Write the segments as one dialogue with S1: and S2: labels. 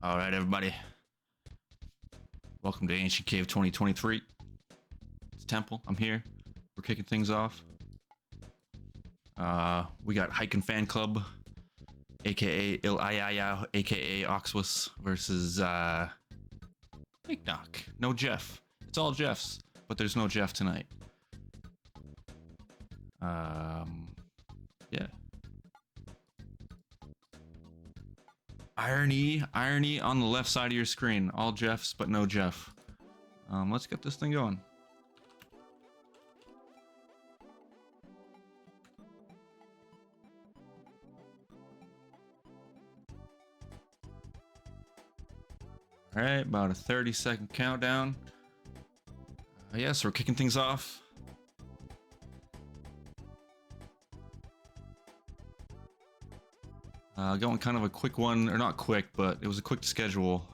S1: All right, everybody. Welcome to Ancient Cave 2023. It's Temple. I'm here. We're kicking things off. We got Hiking Fan Club, aka Il Ayaya, aka Oxwus, versus Nicknock. No Jeff. It's all Jeffs, but there's no Jeff tonight. Yeah. Irony on the left side of your screen. All Jeffs, but no Jeff. Let's get this thing going. All right, about a 30-second countdown. So we're kicking things off. Going kind of a quick one, or not quick, but it was a quick schedule.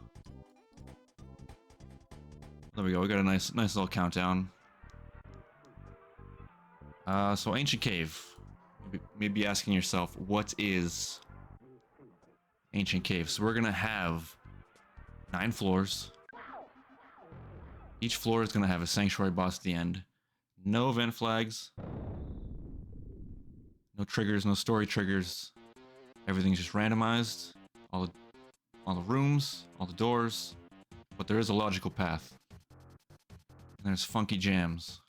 S1: There we go. We got a nice little countdown. So Ancient Cave. Maybe asking yourself, what is Ancient Cave? So we're gonna have 9 floors. Each floor is gonna have a sanctuary boss at the end. No event flags. No triggers. No story triggers. Everything's just randomized. All the rooms, all the doors, but there is a logical path. And there's funky jams.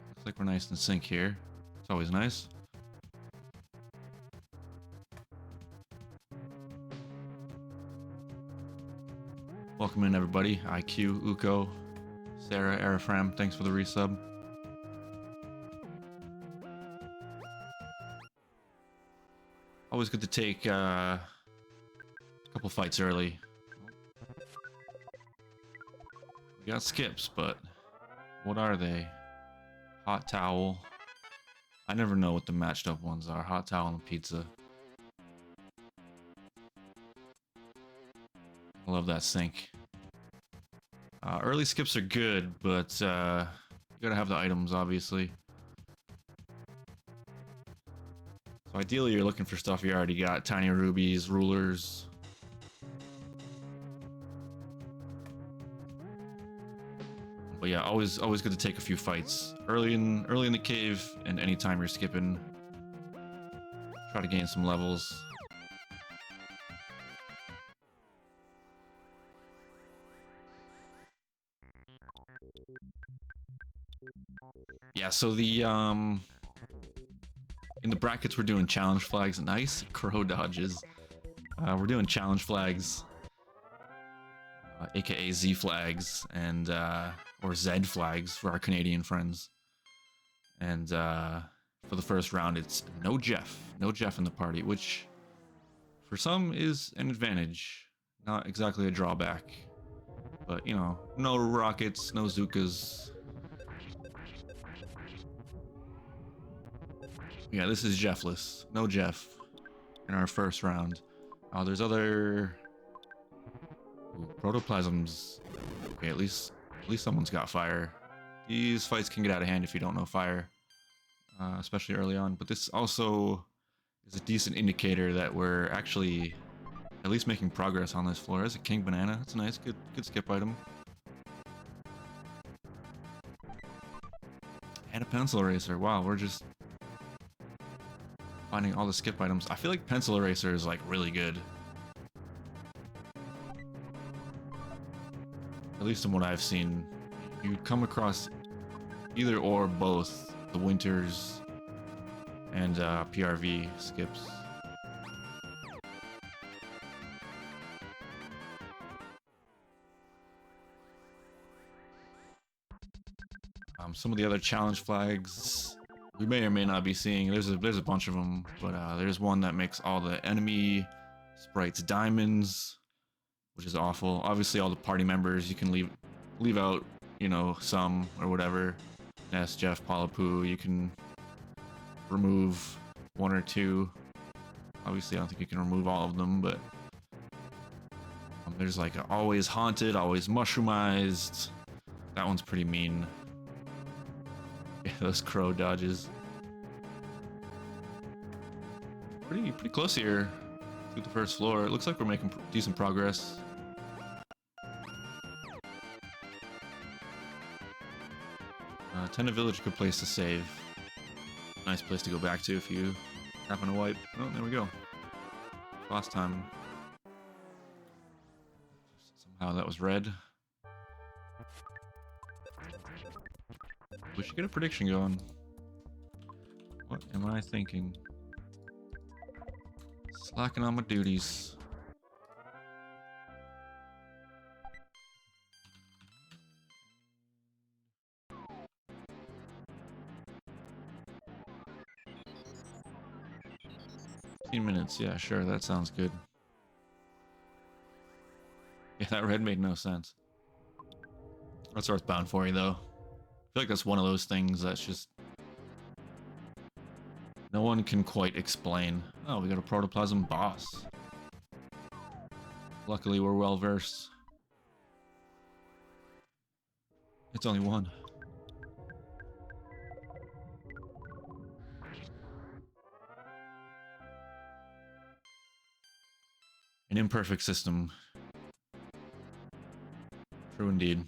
S1: Looks like we're nice in sync here. It's always nice. Welcome in, everybody. IQ, Uko, Sarah, Arafram, thanks for the resub. Always good to take a couple fights early. We got skips, but what are they? Hot towel. I never know what the matched up ones are. Hot towel and pizza. I love that sync. Early skips are good, but you gotta have the items, obviously. So ideally, you're looking for stuff you already got. Tiny rubies, rulers. But yeah, always good to take a few fights early in the cave, and anytime you're skipping, try to gain some levels. Yeah, so the in the brackets we're doing challenge flags. Nice crow dodges. We're doing challenge flags, aka Z flags, and or Z flags for our Canadian friends. And for the first round, it's no Jeff in the party, which for some is an advantage, not exactly a drawback. But you know, no rockets, no Zukas. Yeah, this is Jeffless. No Jeff in our first round. There's other protoplasms. Okay, at least someone's got fire. These fights can get out of hand if you don't know fire, especially early on. But this also is a decent indicator that we're actually at least making progress on this floor. There's a king banana. That's a nice, good skip item. And a pencil eraser. Wow, we're just finding all the skip items. I feel like pencil eraser is like really good. At least in what I've seen. You come across either or both the Winters and PRV skips. Some of the other challenge flags we may or may not be seeing. There's a bunch of them, but there's one that makes all the enemy sprites diamonds, which is awful. Obviously, all the party members you can leave out, you know, some or whatever. Ness, Jeff, Palapu, you can remove 1 or 2. Obviously, I don't think you can remove all of them, but there's like a always haunted, always mushroomized. That one's pretty mean. Yeah, those crow dodges. Pretty close here. through the first floor. It looks like we're making decent progress. Tenda Village, good place to save. Nice place to go back to if you happen to wipe. Oh, there we go. Boss time. Somehow that was red. We should get a prediction going. What am I thinking? Slacking on my duties. Minutes, yeah, sure, that sounds good. Yeah, that red made no sense. That's Earthbound for you, though. I feel like that's one of those things that's just no one can quite explain. Oh, we got a protoplasm boss. Luckily, we're well versed. It's only one. An imperfect system. True indeed.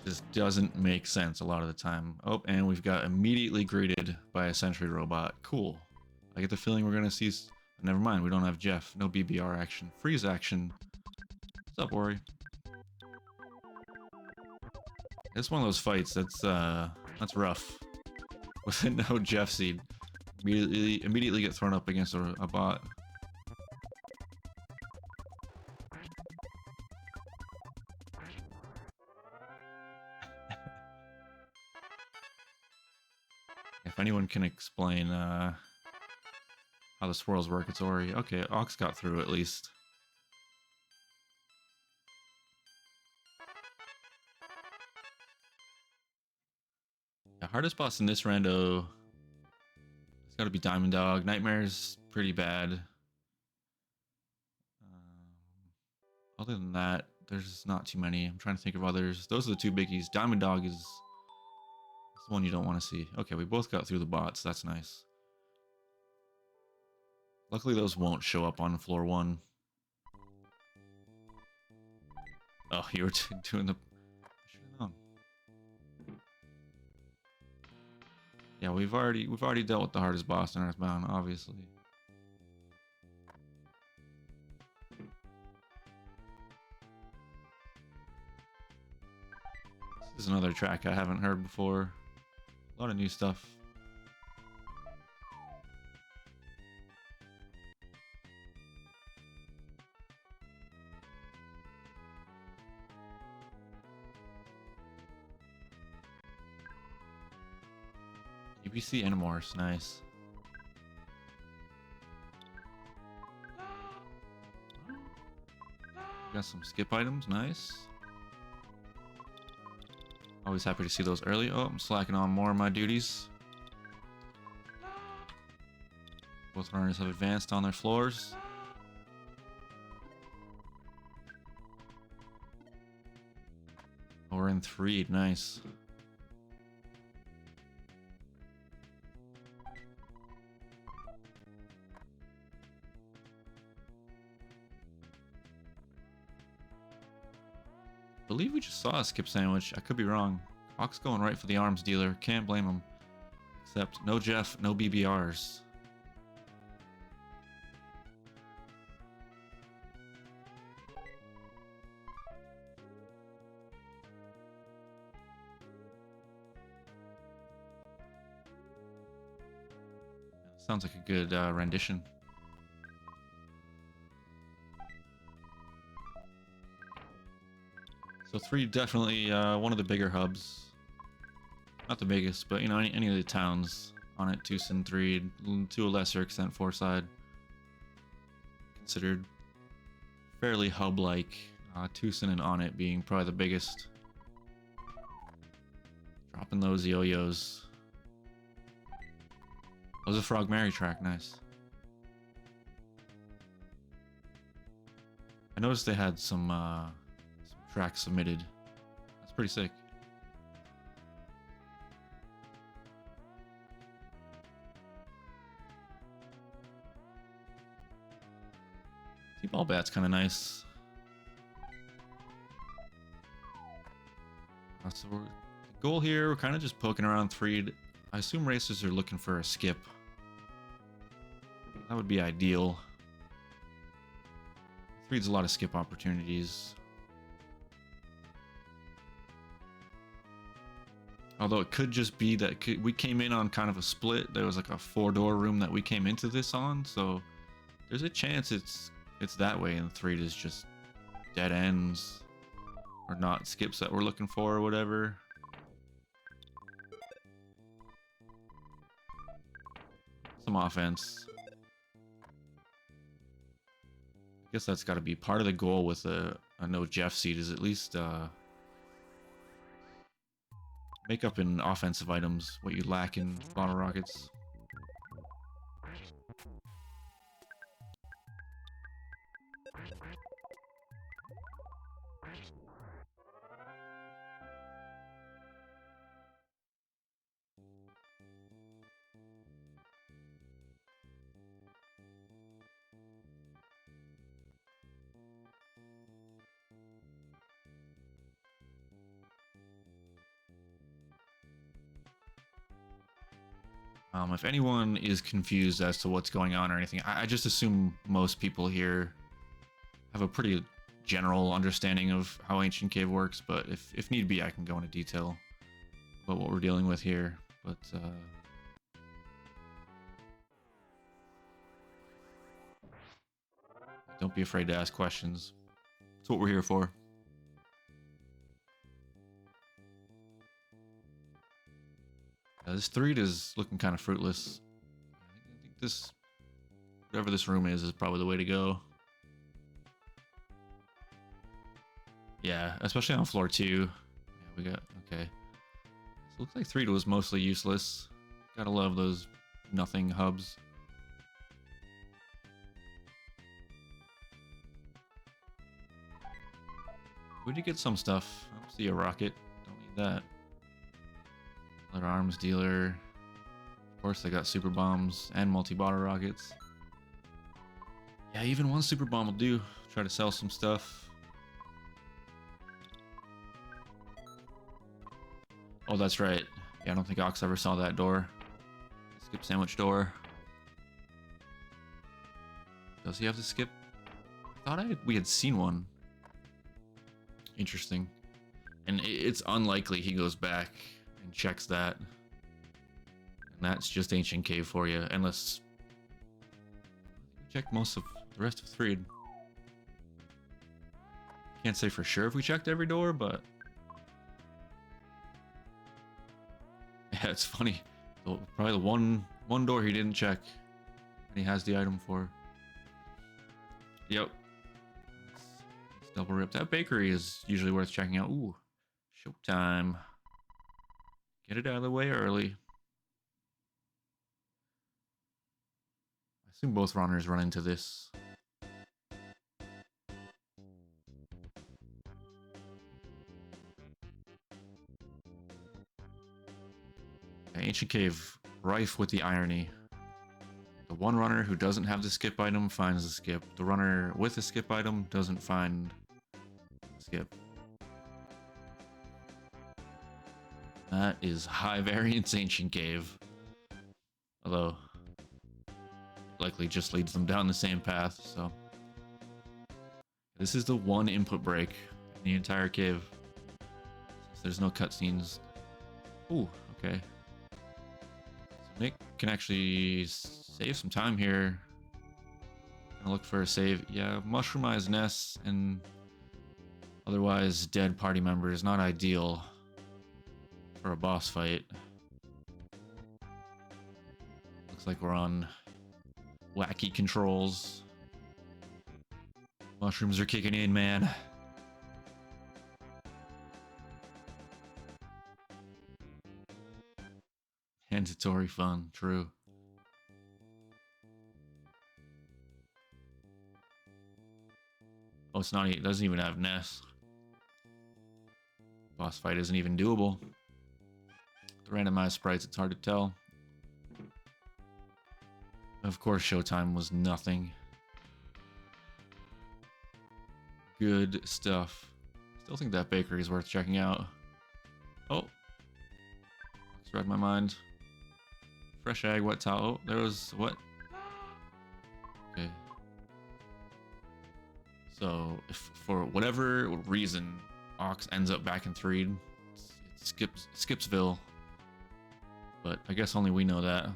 S1: Just doesn't make sense a lot of the time. Oh, and we've got immediately greeted by a sentry robot. Cool. I get the feeling we're gonna see... Never mind, we don't have Jeff. No BBR action. Freeze action. What's up, Ori? It's one of those fights that's rough. With no Jeff seed. Immediately get thrown up against a bot. If anyone can explain how the swirls work, it's Ori. Okay, Ox got through at least. The hardest boss in this rando, it's got to be Diamond Dog. Nightmare's pretty bad. Other than that, there's not too many. I'm trying to think of others. Those are the two biggies. Diamond Dog is the one you don't want to see. Okay, we both got through the bots. That's nice. Luckily, those won't show up on floor 1. Oh, you were doing the... I should have known. Yeah, we've already dealt with the hardest boss in Earthbound, obviously. This is another track I haven't heard before. A lot of new stuff. UBC Animorphs, nice. Got some skip items, nice. Always happy to see those early. Oh, I'm slacking on more of my duties. Both runners have advanced on their floors. Oh, we're in 3, nice. I believe we just saw a skip sandwich. I could be wrong. Ox going right for the arms dealer. Can't blame him. Except no Jeff, no BBRs. Sounds like a good rendition. So 3 definitely one of the bigger hubs. Not the biggest, but you know, any of the towns on it. Tucson 3, to a lesser extent 4 side. Considered fairly hub-like. Tucson and on it being probably the biggest. Dropping those yo-yos. That was a Frog Mary track, nice. I noticed they had some tracks submitted. That's pretty sick. T-ball bat's kind of nice. So the goal here, we're kind of just poking around Threed. I assume racers are looking for a skip. That would be ideal. Threed's a lot of skip opportunities. Although it could just be that we came in on kind of a split. There was like a 4-door room that we came into this on, so there's a chance it's that way, and Threed is just dead ends or not skips that we're looking for or whatever. Some offense. I guess that's got to be part of the goal with a no Jeff seat, is at least make up in offensive items what you lack in bottle rockets. If anyone is confused as to what's going on or anything, I just assume most people here have a pretty general understanding of how Ancient Cave works, but if need be, I can go into detail about what we're dealing with here. But don't be afraid to ask questions. That's what we're here for. This Threed is looking kind of fruitless. I think this, whatever this room is probably the way to go. Yeah, especially on floor 2. Yeah, we got, okay. So it looks like Threed was mostly useless. Gotta love those nothing hubs. We did get some stuff. I don't see a rocket. Don't need that. Another arms dealer. Of course, they got super bombs and multi-bottle rockets. Yeah, even one super bomb will do. Try to sell some stuff. Oh, that's right. Yeah, I don't think Ox ever saw that door. Skip sandwich door. Does he have to skip? I thought we had seen one. Interesting. And it's unlikely he goes back and checks that. And that's just Ancient Cave for you, unless we checked most of the rest of Threed. Can't say for sure if we checked every door, but yeah, it's funny. Probably the one door he didn't check, and he has the item for. Yep. It's double ripped. That bakery is usually worth checking out. Ooh, showtime. Get it out of the way early. I assume both runners run into this. Ancient Cave, rife with the irony. The one runner who doesn't have the skip item finds the skip. The runner with the skip item doesn't find the skip. That is high variance Ancient Cave. Although, likely just leads them down the same path, so. This is the one input break in the entire cave. Since there's no cutscenes. Ooh, okay. So Nick can actually save some time here. Gonna look for a save. Yeah, mushroomized nests and otherwise dead party members. Not ideal for a boss fight. Looks like we're on wacky controls. Mushrooms are kicking in, man. Mandatory fun, true. Oh, it's not. It doesn't even have nests. Boss fight isn't even doable. The randomized sprites, it's hard to tell. Of course, showtime was nothing. Good stuff. Still think that bakery is worth checking out. Oh, just read my mind. Fresh egg, wet towel. Oh, there was what? Okay. So if for whatever reason Ox ends up back in 3, it skipsville. But I guess only we know that.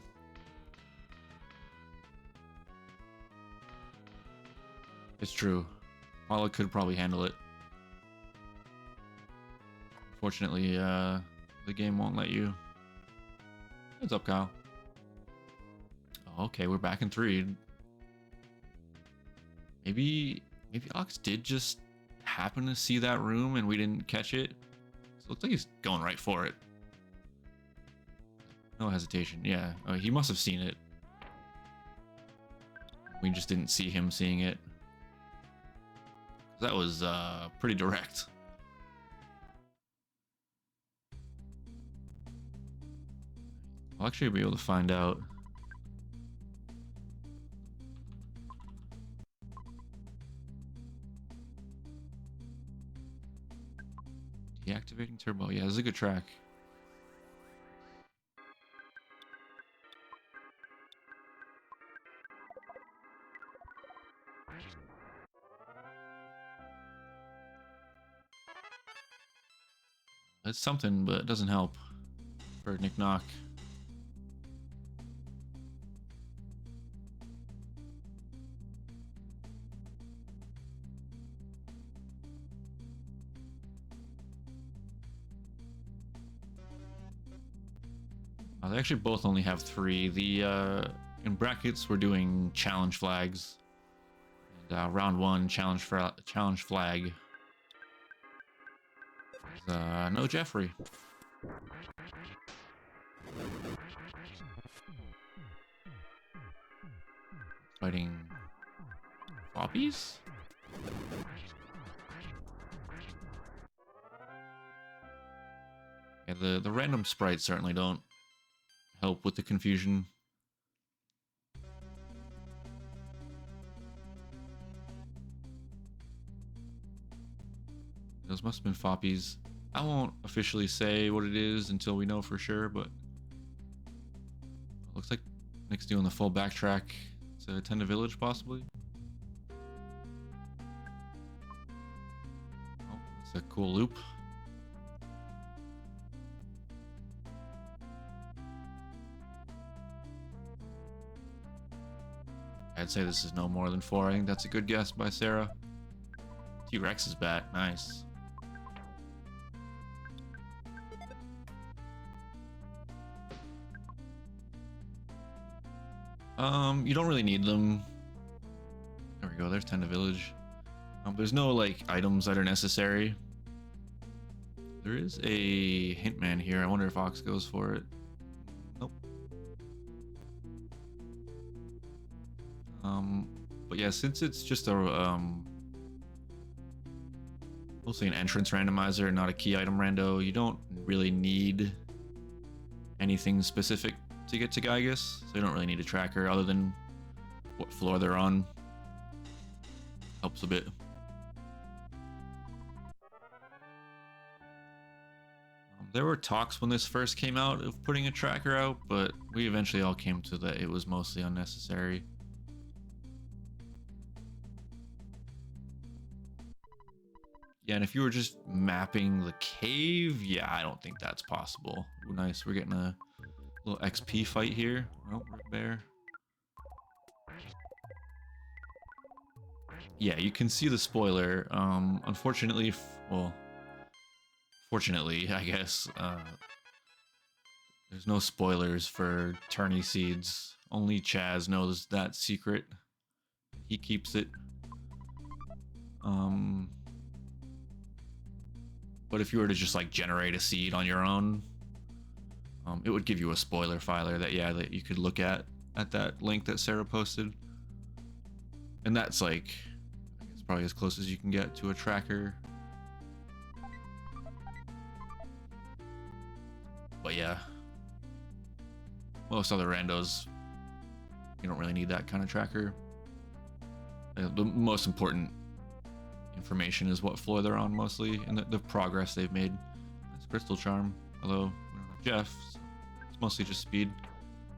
S1: It's true. Paula could probably handle it. Unfortunately, the game won't let you. What's up, Kyle? Oh, okay, we're back in 3. Maybe Ox did just happen to see that room and we didn't catch it. So it looks like he's going right for it. No hesitation. Yeah, he must have seen it. We just didn't see him seeing it. That was pretty direct. I'll actually be able to find out. Deactivating turbo. Yeah, this is a good track. It's something, but it doesn't help for Nicknock. They actually both only have 3. The in brackets we're doing challenge flags, and round 1 challenge flag. No Jeffrey. Fighting floppies? Yeah, the random sprites certainly don't help with the confusion. Those must have been floppies. I won't officially say what it is until we know for sure, but looks like Nick's doing the full backtrack to Tenda Village, possibly. Oh, it's a cool loop. I'd say this is no more than 4. I think that's a good guess by Sarah. T-Rex is back. Nice. You don't really need them. There we go. There's Tenda Village. There's no like items that are necessary. There is a hint man here. I wonder if Ox goes for it. Nope. But yeah, since it's just a mostly an entrance randomizer, not a key item rando, you don't really need anything specific to get to Gygus, so you don't really need a tracker other than what floor they're on. Helps a bit. There were talks when this first came out of putting a tracker out, but we eventually all came to that it was mostly unnecessary. Yeah, and if you were just mapping the cave, yeah, I don't think that's possible. Ooh, nice, we're getting a little XP fight here. Oh, Rick Bear. Yeah, you can see the spoiler. Unfortunately, well, fortunately, I guess, there's no spoilers for Tourney Seeds. Only Chaz knows that secret. He keeps it. But if you were to just like generate a seed on your own, it would give you a spoiler filer that you could look at that link that Sarah posted. And that's like, I guess probably as close as you can get to a tracker. But yeah, most other randos, you don't really need that kind of tracker. The most important information is what floor they're on mostly, and the progress they've made. That's Crystal Charm, although we don't have Jeff, so it's mostly just speed.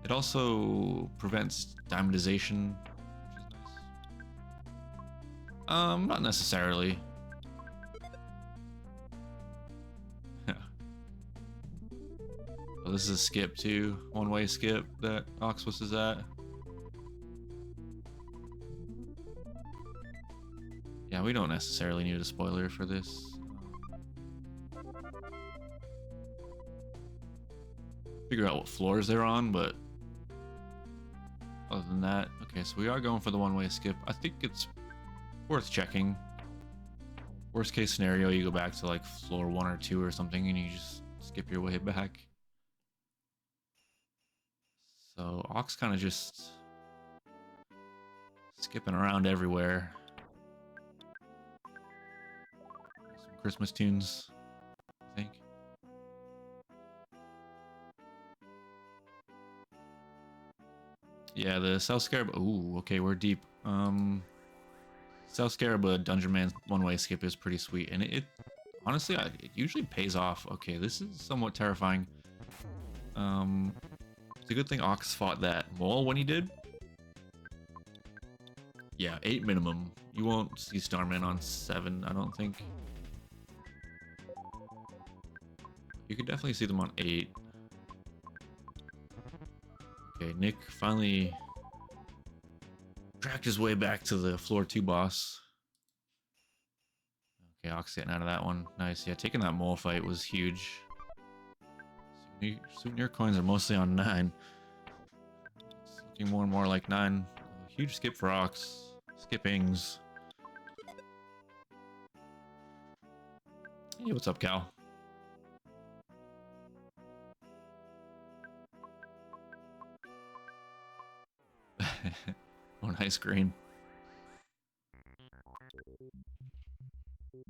S1: It also prevents diamondization, which is nice. Not necessarily. Oh, this is a skip too, one-way skip that Oxus is at. Yeah, we don't necessarily need a spoiler for this. Figure out what floors they're on, but other than that, okay, so we are going for the one-way skip. I think it's worth checking. Worst case scenario, you go back to like floor 1 or 2 or something and you just skip your way back. So Ox kind of just skipping around everywhere. Some Christmas tunes, I think. Yeah, the South Scarab. Ooh, okay, we're deep. South Scarab Dungeon Man one-way skip is pretty sweet, and it honestly, it usually pays off. Okay, this is somewhat terrifying. It's a good thing Ox fought that mole when he did. Yeah, 8 minimum. You won't see Starman on 7, I don't think. You could definitely see them on 8. Okay, Nick finally tracked his way back to the floor 2 boss. Okay, Ox getting out of that one. Nice. Yeah, taking that mole fight was huge. Souvenir coins are mostly on 9. It's looking more and more like 9. Huge skip for Ox. Skippings. Hey, what's up, Cal? Oh, nice green.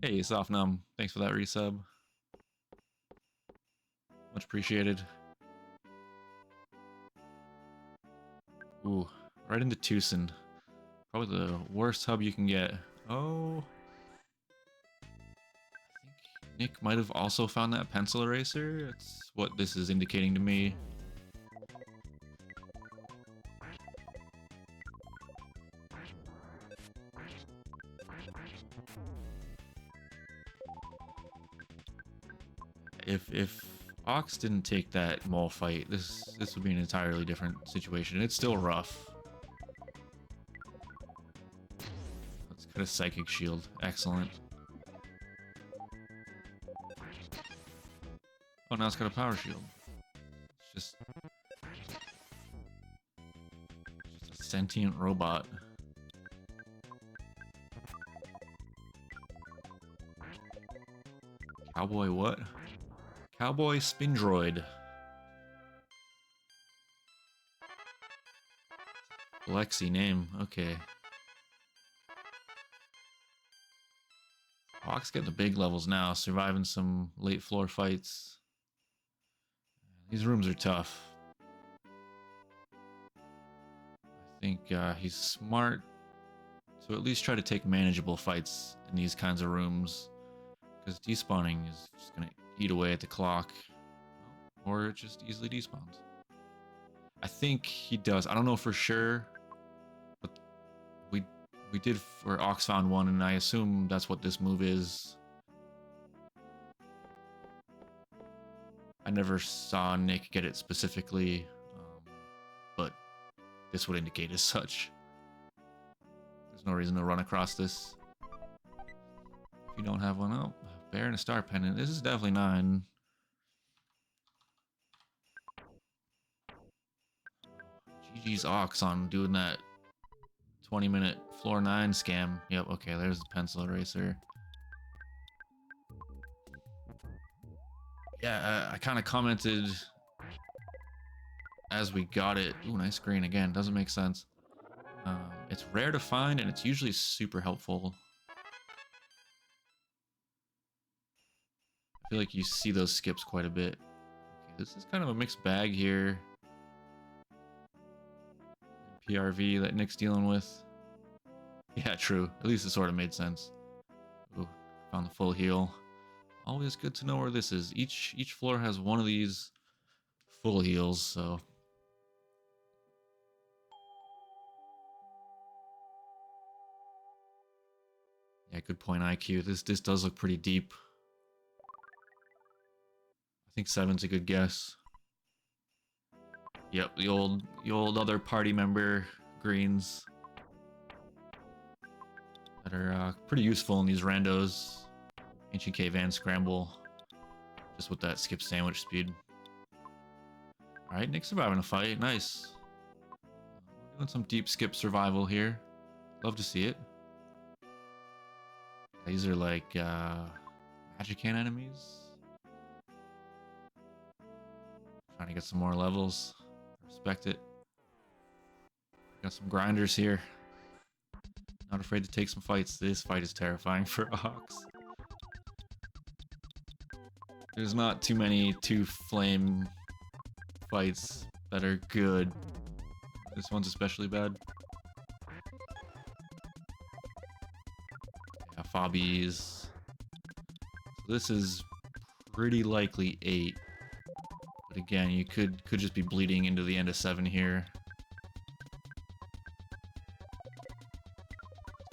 S1: Hey, Soft Numb. Thanks for that resub. Much appreciated. Ooh, right into Tucson. Probably the worst hub you can get. Oh. I think Nick might have also found that pencil eraser. That's what this is indicating to me. If Ox didn't take that mole fight, this would be an entirely different situation. It's still rough. Let's get a psychic shield. Excellent. Oh, now it's got a power shield. It's just a sentient robot. Cowboy what? Cowboy Spindroid. Lexi name, okay. Ox getting the big levels now, surviving some late floor fights. These rooms are tough. I think he's smart to at least try to take manageable fights in these kinds of rooms, because despawning is just gonna eat away at the clock, or it just easily despawns. I think he does. I don't know for sure, but we did for Ox found one, and I assume that's what this move is. I never saw Nick get it specifically, but this would indicate as such. There's no reason to run across this if you don't have one. Oh, bear and a star pendant. This is definitely 9. GG's Ox on doing that 20-minute floor 9 scam. Yep, okay, there's the pencil eraser. Yeah, I kind of commented as we got it. Ooh, nice green again. Doesn't make sense. It's rare to find, and it's usually super helpful. I feel like you see those skips quite a bit. Okay, this is kind of a mixed bag here. PRV that Nick's dealing with. Yeah, true. At least it sort of made sense. Found the full heal. Always good to know where this is. Each floor has one of these full heals, so yeah, good point IQ. This does look pretty deep. I think 7's a good guess. Yep, the old other party member greens that are pretty useful in these randos. Ancient Cave and Scramble, just with that skip sandwich speed. All right, Nick's surviving a fight. Nice. We're doing some deep skip survival here. Love to see it. These are like magic hand enemies. Trying to get some more levels. Respect it. Got some grinders here. Not afraid to take some fights. This fight is terrifying for Ox. There's not too many two flame fights that are good. This one's especially bad. Yeah, Fobbies. So this is pretty likely 8. But again, you could just be bleeding into the end of 7 here.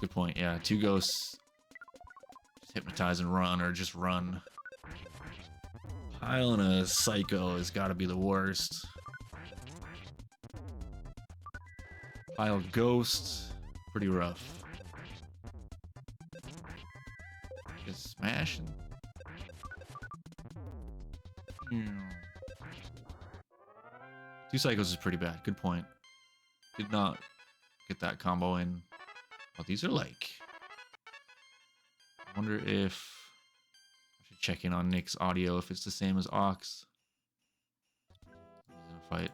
S1: Good point. Yeah, 2 ghosts. Just hypnotize and run, or just run. Pile and a Psycho has got to be the worst. Pile Ghost, pretty rough. Just smashing. Two Psychos is pretty bad. Good point. Did not get that combo in. Oh, these are like... I wonder if... I should check in on Nick's audio if it's the same as Ox. He's in a fight.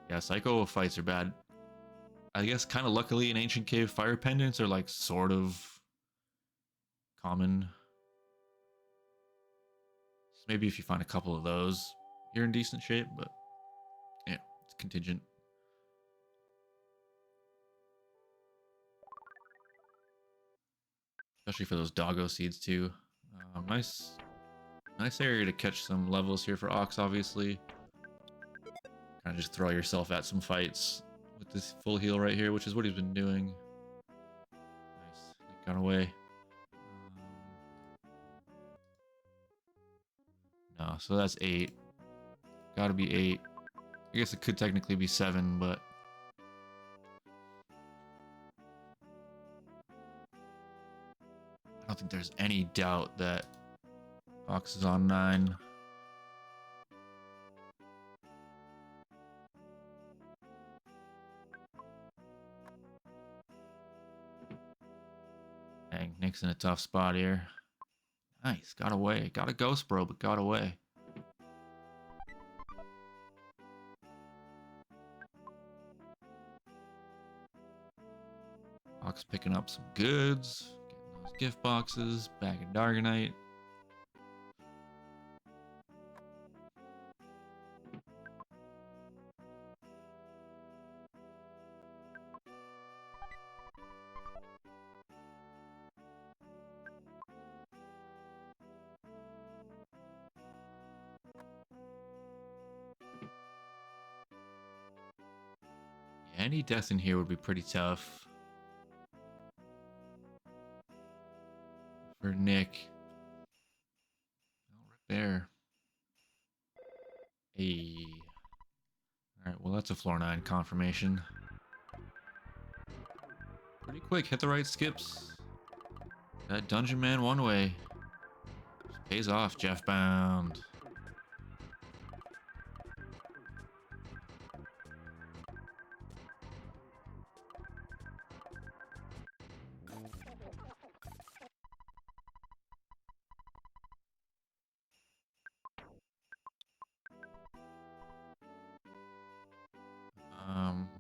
S1: Yeah, Psycho fights are bad. I guess kind of luckily in Ancient Cave, fire pendants are like sort of common. So maybe if you find a couple of those, you're in decent shape, but yeah, it's contingent. Especially for those doggo seeds too. Nice area to catch some levels here for Ox, obviously. Kind of just throw yourself at some fights with this full heal right here, which is what he's been doing. Nice. He got away. No, so that's 8. Gotta be 8. I guess it could technically be 7, but... I don't think there's any doubt that Ox is on 9. Dang, Nick's in a tough spot here. Nice, got away. Got a ghost, bro, but got away. Ox picking up some goods. Getting those gift boxes. Back in Dargonite. Any death in here would be pretty tough for Nick. Oh, right there. Hey. Alright, well that's a floor 9 confirmation. Pretty quick, hit the right skips. That Dungeon Man one way. Just pays off, Jeff Bound.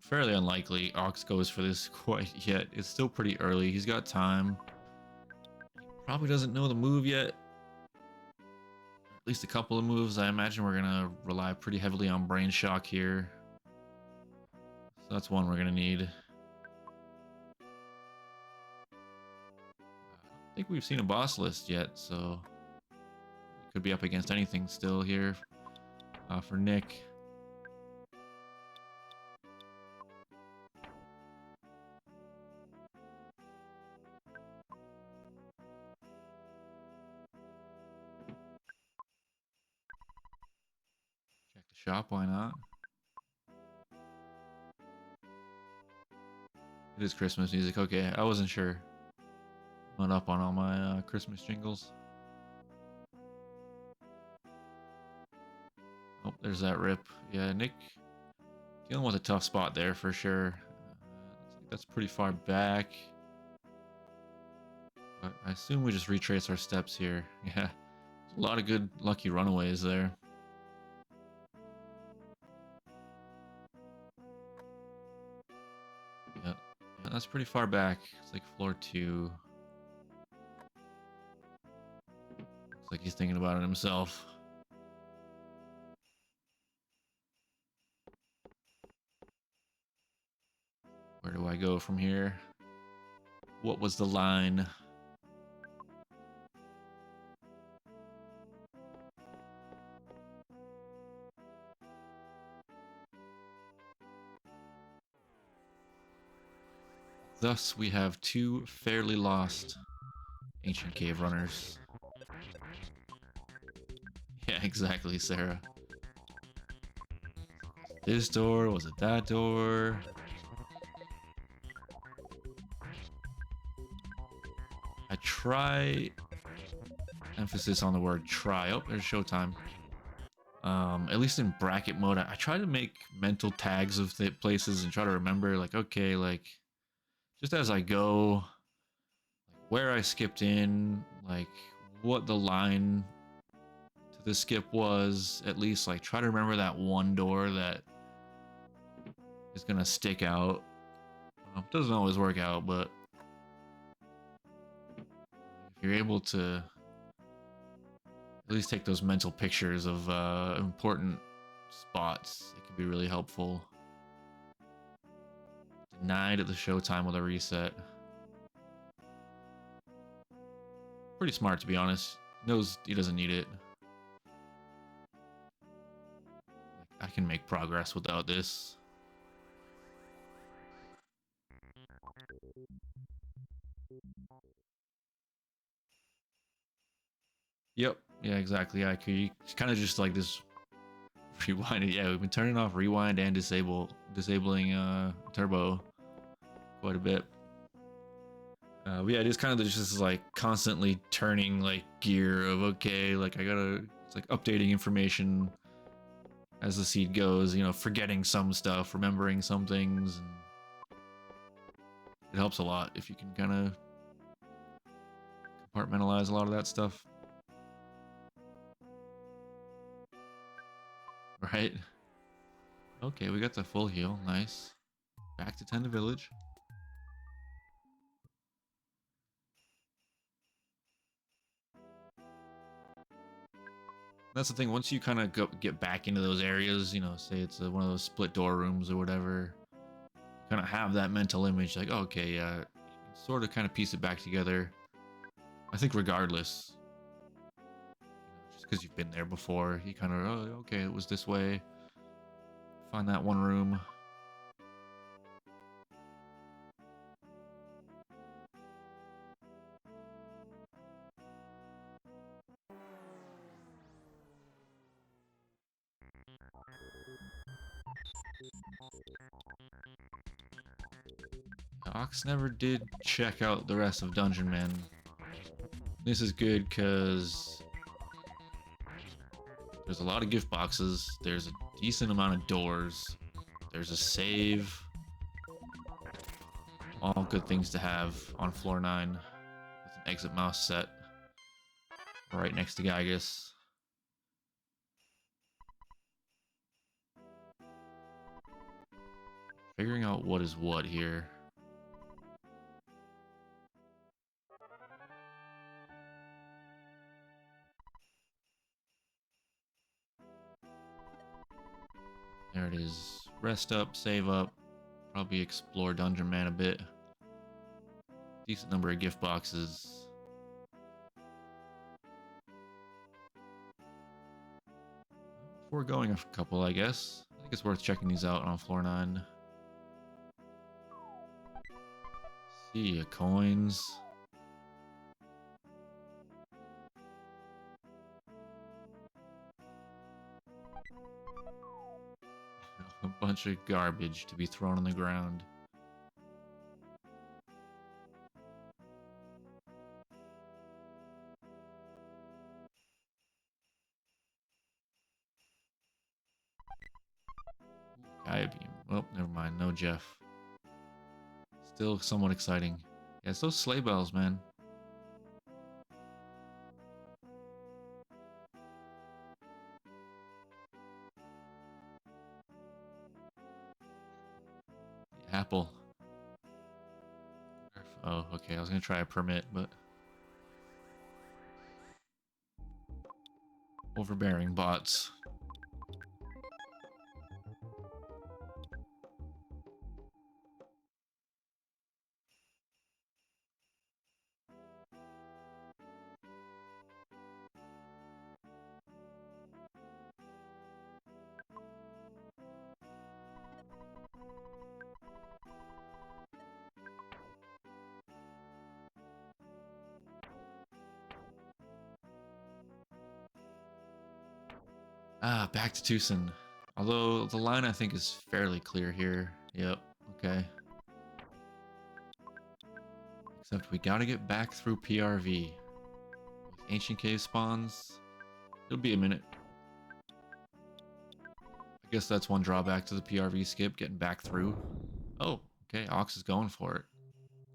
S1: Fairly unlikely Ox goes for this quite yet. It's still pretty early. He's got time. He probably doesn't know the move yet. At least a couple of moves. I imagine we're gonna rely pretty heavily on Brain Shock here. So that's one we're gonna need. think we've seen a boss list yet, so we could be up against anything still here for Nick. Check the shop, why not? It is Christmas music. Okay, I wasn't sure. I'm not up on all my Christmas jingles. Oh, there's that rip. Yeah, Nick dealing with a tough spot there for sure. Looks like that's pretty far back. But I assume we just retrace our steps here. Yeah, a lot of good lucky runaways there. Yeah, that's pretty far back. It's like floor 2. Looks like he's thinking about it himself. Where do I go from here? What was the line? Thus, we have 2 fairly lost ancient cave runners. Yeah, exactly, Sarah. This door? Was it that door? I try... Emphasis on the word try. Oh, there's showtime. At least in bracket mode, I try to make mental tags of the places and try to remember, like, okay, like, just as I go, like, where I skipped in, like, what the line to the skip was, at least, like, try to remember that one door that is gonna stick out. Doesn't always work out, but if you're able to at least take those mental pictures of important spots, it can be really helpful. Denied at the showtime with a reset. Pretty smart, to be honest. Knows he doesn't need it. I can make progress without this. Yep. Yeah, exactly. Yeah, it's kind of just like this rewind. Yeah, we've been turning off rewind and disabling turbo quite a bit. But yeah, it is kind of just like constantly turning like gear of, okay, like it's like updating information as the seed goes, you know, forgetting some stuff, remembering some things, and it helps a lot if you can kind of compartmentalize a lot of that stuff. Right? Okay, we got the full heal. Nice. Back to tend the village. That's the thing. Once you kind of get back into those areas, you know, say it's one of those split door rooms or whatever, kind of have that mental image like, oh, okay, yeah, you can sort of kind of piece it back together. I think regardless, just because you've been there before, you kind of, oh, okay, it was this way. Find that one room. Ox never did check out the rest of Dungeon Man. This is good because there's a lot of gift boxes. There's a decent amount of doors. There's a save. All good things to have on floor 9 with an exit mouse set right next to Gygus. Figuring out what is what here. There it is. Rest up, save up. Probably explore Dungeon Man a bit. Decent number of gift boxes. foregoing a couple, I guess. I think it's worth checking these out on floor 9. See ya, coins. A bunch of garbage to be thrown on the ground. Gaia beam. Oh, never mind. No Jeff. Still somewhat exciting. Yeah, it's those sleigh bells, man. The apple. Oh, okay. I was gonna try a permit, but overbearing bots. Ah, back to Tucson. Although the line I think is fairly clear here. Yep, okay. Except we gotta get back through PRV. With ancient cave spawns, it'll be a minute. I guess that's one drawback to the PRV skip, getting back through. Oh, okay, Ox is going for it.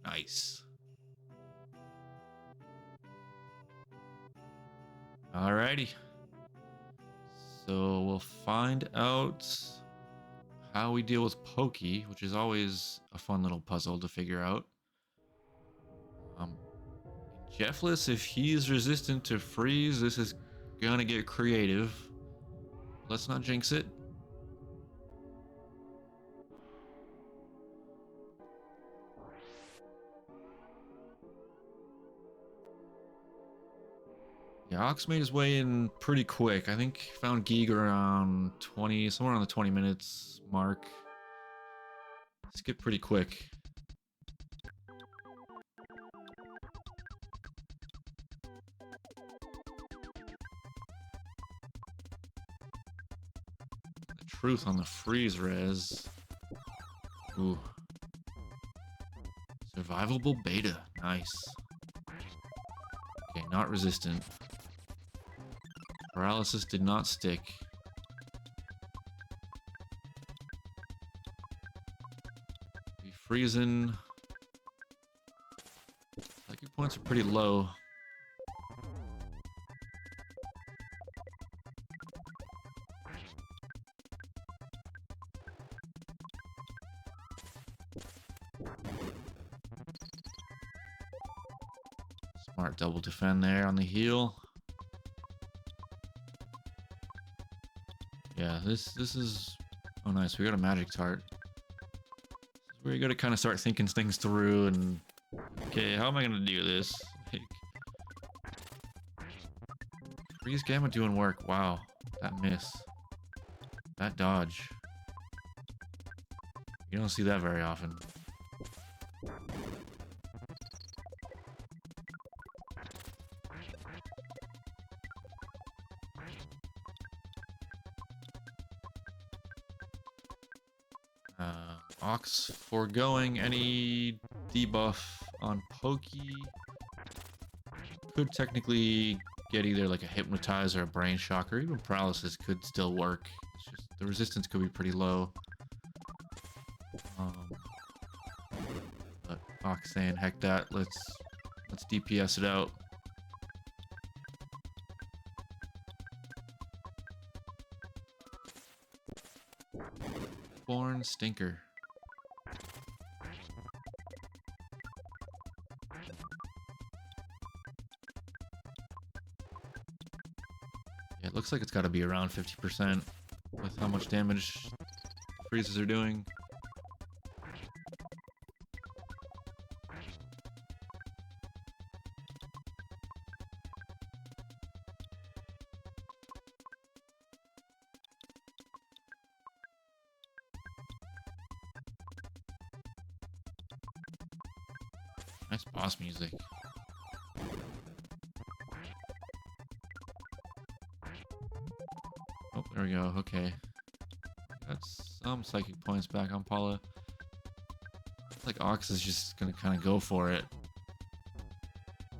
S1: Nice. Alrighty. So we'll find out how we deal with Pokey, which is always a fun little puzzle to figure out. Jeffless, if he's resistant to freeze, this is gonna get creative. Let's not jinx it. Yeah, Ox made his way in pretty quick. I think found Geeg around 20, somewhere on the 20 minutes mark. Skip pretty quick. The truth on the freeze res. Ooh. Survivable beta. Nice. Okay, not resistant. Paralysis did not stick. Be freezing. Psychic points are pretty low. Smart double defend there on the heal. Yeah, this is... Oh, nice. We got a magic tart. This is where you gotta kind of start thinking things through and... Okay, how am I gonna do this? Like... Freeze Gamma doing work. Wow. That miss. That dodge. You don't see that very often. Ox foregoing any debuff on Pokey. Could technically get either like a Hypnotize or a Brain Shock, or even Paralysis could still work. It's just the resistance could be pretty low. But Ox saying, heck that, let's DPS it out. Born Stinker. Yeah, it looks like it's got to be around 50% with how much damage freezes are doing. Nice boss music. Oh, there we go. Okay. Got some psychic points back on Paula. Looks like Ox is just gonna kind of go for it.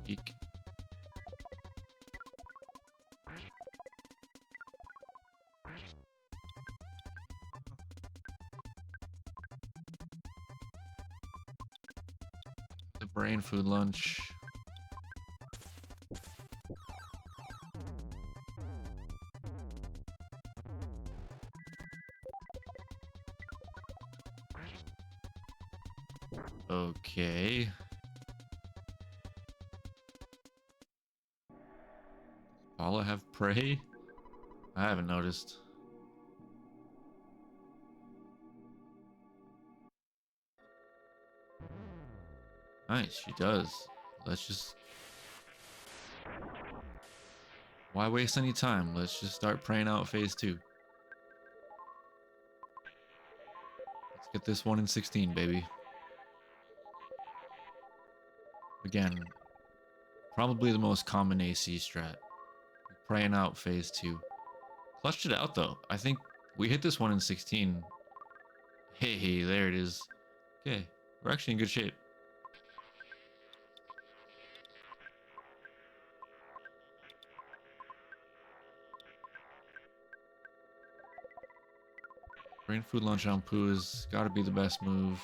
S1: Eek. The brain food lunch. Okay. Paula have prey? I haven't noticed. Nice, she does. Let's just... Why waste any time? Let's just start praying out phase 2. Let's get this 1 in 16, baby. Again, probably the most common AC strat. Praying out phase 2. Clutched it out though. I think we hit this 1 in 16. Hey, there it is. Okay, we're actually in good shape. Brain food lunch on Pooh has got to be the best move.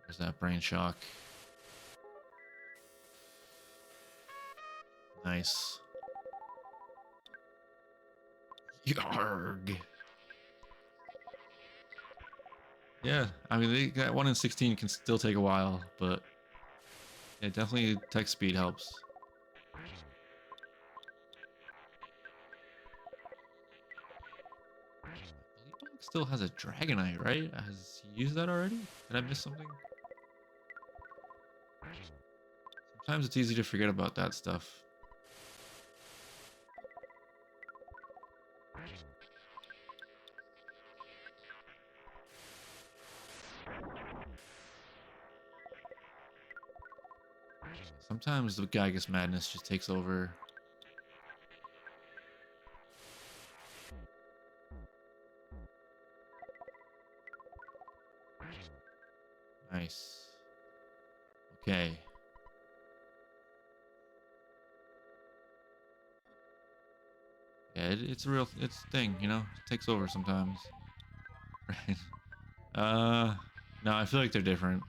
S1: There's that brain shock. Nice. Yarg. Yeah, I mean, that 1 in 16 can still take a while, but yeah, definitely text speed helps. Still has a Dragonite, right? Has he used that already? Did I miss something? Sometimes it's easy to forget about that stuff. Sometimes the Gygus madness just takes over. Nice. Okay. Yeah, it's a thing, you know? It takes over sometimes. Right. No, I feel like they're different.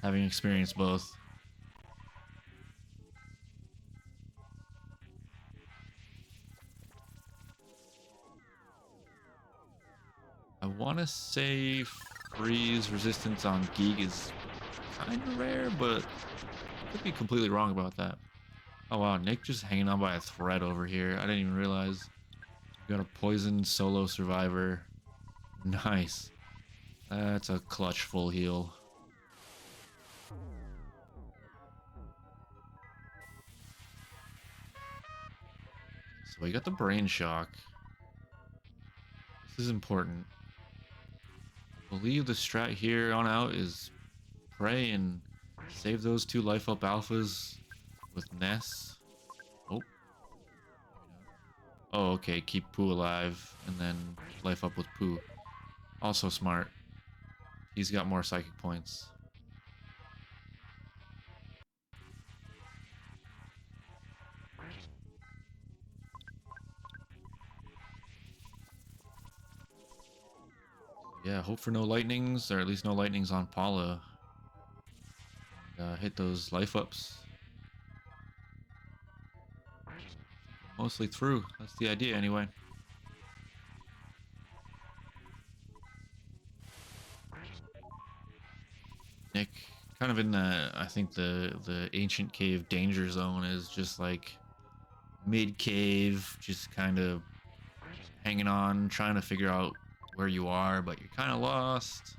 S1: Having experienced both. I want to say freeze resistance on Geek is kind of rare, but I could be completely wrong about that. Oh wow, Nick just hanging on by a thread over here. I didn't even realize. We got a poison solo survivor. Nice. That's a clutch full heal. So we got the brain shock. This is important. I believe the strat here on out is pray and save those 2 life up alphas with Ness. Oh. Oh, okay. Keep Pooh alive and then life up with Pooh. Also smart. He's got more psychic points. Yeah, hope for no lightnings, or at least no lightnings on Paula. Hit those life ups. Mostly through. That's the idea anyway. Nick, kind of in the, I think the ancient cave danger zone is just like mid cave, just kind of hanging on, trying to figure out where you are, but you're kind of lost.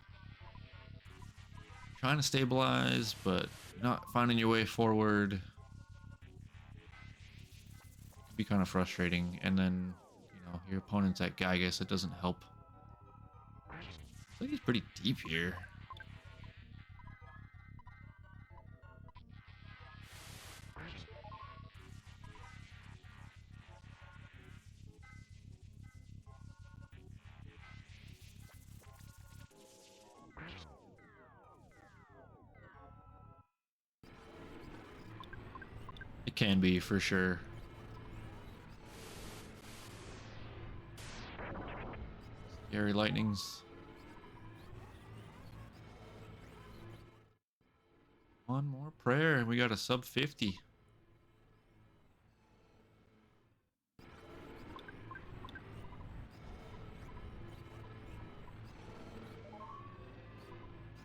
S1: Trying to stabilize, but not finding your way forward. Could be kind of frustrating. And then, you know, your opponent's at Gygus, it doesn't help. like he's pretty deep here. It can be, for sure. Scary lightnings. One more prayer and we got a sub 50.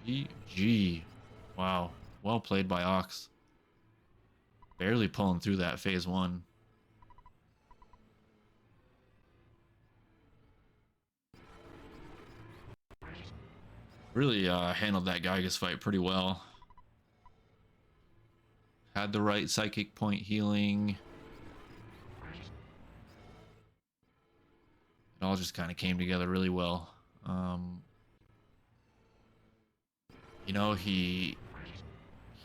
S1: GG. Wow. Well played by Ox. Barely pulling through that phase 1. Really handled that Gygas fight pretty well. Had the right psychic point healing. It all just kind of came together really well. You know, he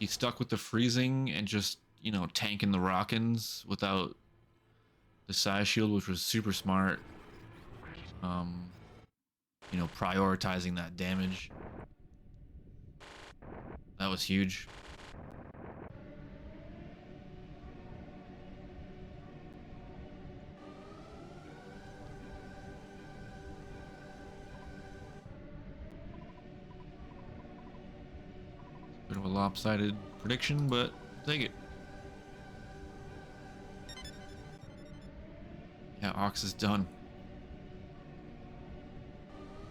S1: stuck with the freezing and just, you know, tanking the Rockins without the size shield, which was super smart. You know, prioritizing that damage. That was huge. Bit of a lopsided prediction, but I'll take it. Yeah, Ox is done.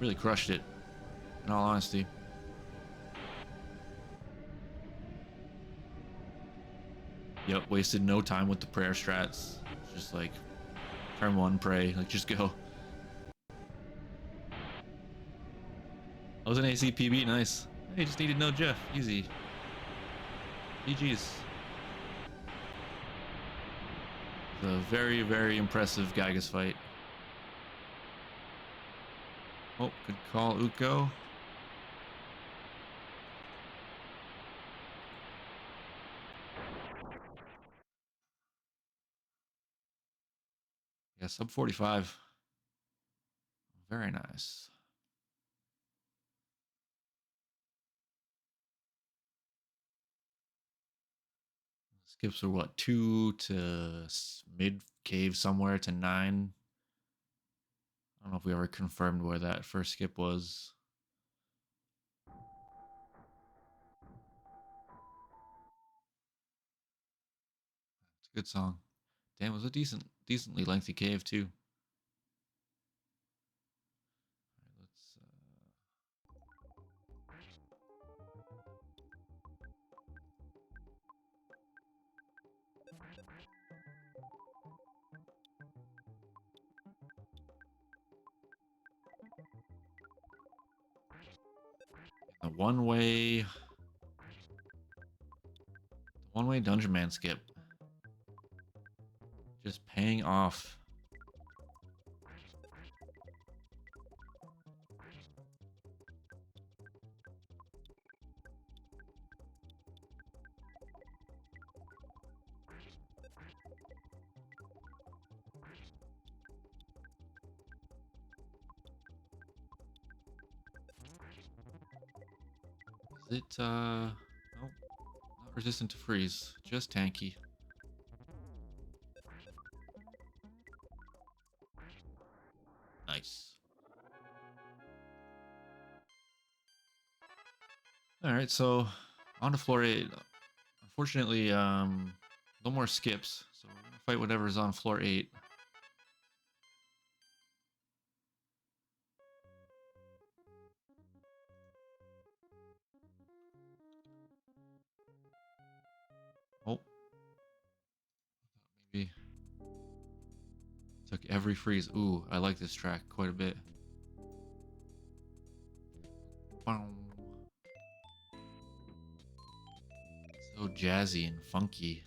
S1: Really crushed it, in all honesty. Yep, wasted no time with the prayer strats. Just like, turn 1, pray, like just go. That was an ACPB, nice. Hey, just needed no Jeff, easy. GG's. It's a very, very impressive Gygas fight. Oh, good call, Uko. Yeah, sub 45. Very nice. Skips are what, 2 to mid cave somewhere to 9. I don't know if we ever confirmed where that first skip was. It's a good song. Damn, it was a decently lengthy cave too. The one-way Dungeon Man skip. Just paying off. Is it, nope. Not resistant to freeze. Just tanky. Nice. Alright, so on to floor 8. Unfortunately, no more skips, so we're gonna fight whatever's on floor 8. Oh, maybe took every freeze. Ooh, I like this track quite a bit. So jazzy and funky.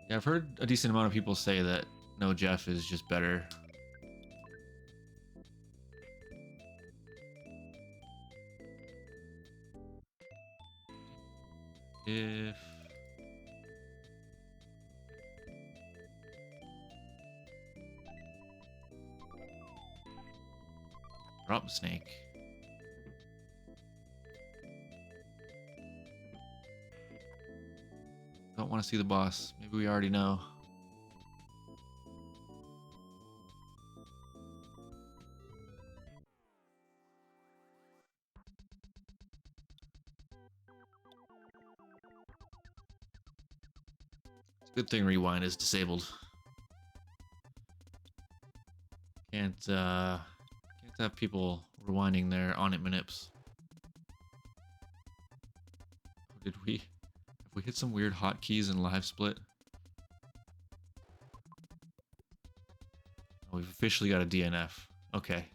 S1: Yeah, I've heard a decent amount of people say that No Jeff is just better. If drop the snake. Don't want to see the boss. Maybe we already know. It's a good thing rewind is disabled. Can't have people rewinding their on it manips. Did we? Have we hit some weird hotkeys in live split? Oh, we've officially got a DNF. Okay.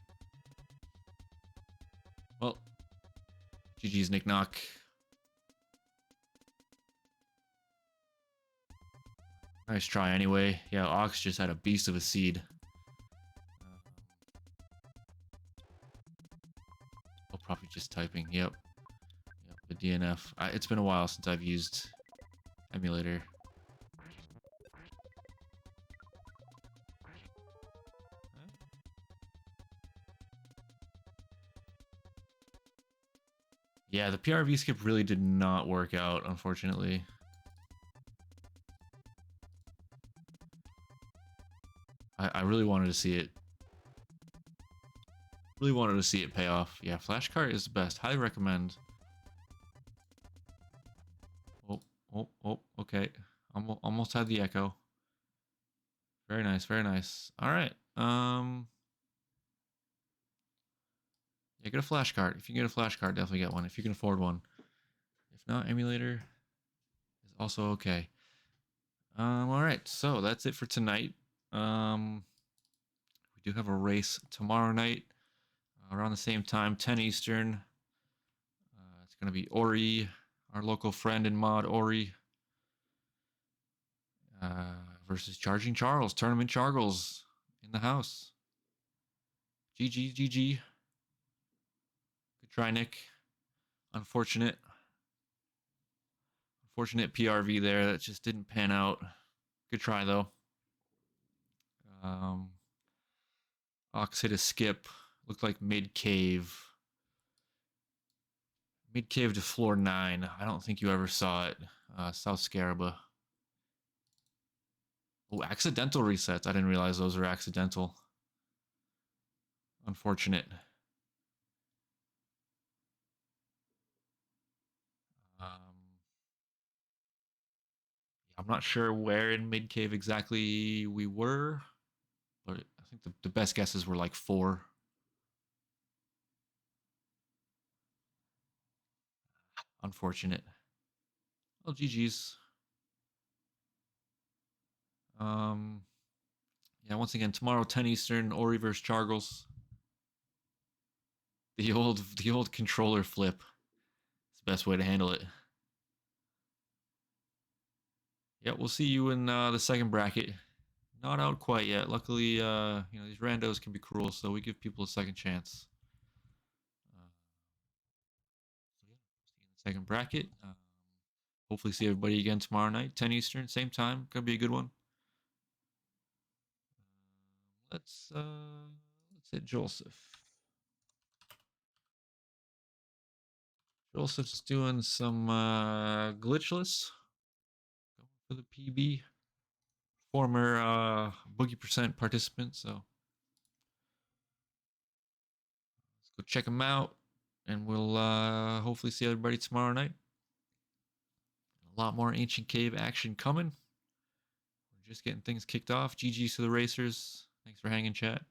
S1: Well, GG's Nicknock. Nice try anyway. Yeah, Ox just had a beast of a seed. Oh, probably just typing. Yep. Yep, the DNF. It's been a while since I've used emulator. Yeah, the PRV skip really did not work out, unfortunately. I really wanted to see it. Really wanted to see it pay off. Yeah, flashcard is the best. Highly recommend. Oh, okay. Almost had the echo. Very nice, very nice. All right. Yeah, get a flashcard. If you can get a flashcard, definitely get one. If you can afford one. If not, emulator is also okay. All right. So that's it for tonight. We do have a race tomorrow night around the same time, 10 Eastern. It's going to be Ori, our local friend and mod Ori, versus Charging Charles, Tournament Charles in the house. GG. Good try, Nick. Unfortunate PRV there. That just didn't pan out. Good try, though. Ox hit a skip. Looked like mid-cave. Mid-cave to floor 9. I don't think you ever saw it. South Scaraba. Oh, accidental resets. I didn't realize those were accidental. Unfortunate. I'm not sure where in mid cave exactly we were, but I think the best guesses were like 4. Unfortunate. Well, GG's. Um, yeah, once again, tomorrow, 10 Eastern, Ori versus Chargles. The old controller flip. It's the best way to handle it. Yeah, we'll see you in the second bracket. Not out quite yet. Luckily, these randos can be cruel, so we give people a second chance. So yeah, see you in the second bracket. Hopefully, see everybody again tomorrow night, 10 Eastern, same time. Gonna be a good one. Let's hit Joseph. Joseph's doing some glitchless. Going for the PB. Former Boogie% participant, so let's go check him out, and we'll hopefully see everybody tomorrow night. A lot more Ancient Cave action coming. We're just getting things kicked off. GG's to the racers. Thanks for hanging, chat.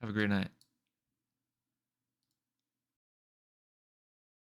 S1: Have a great night.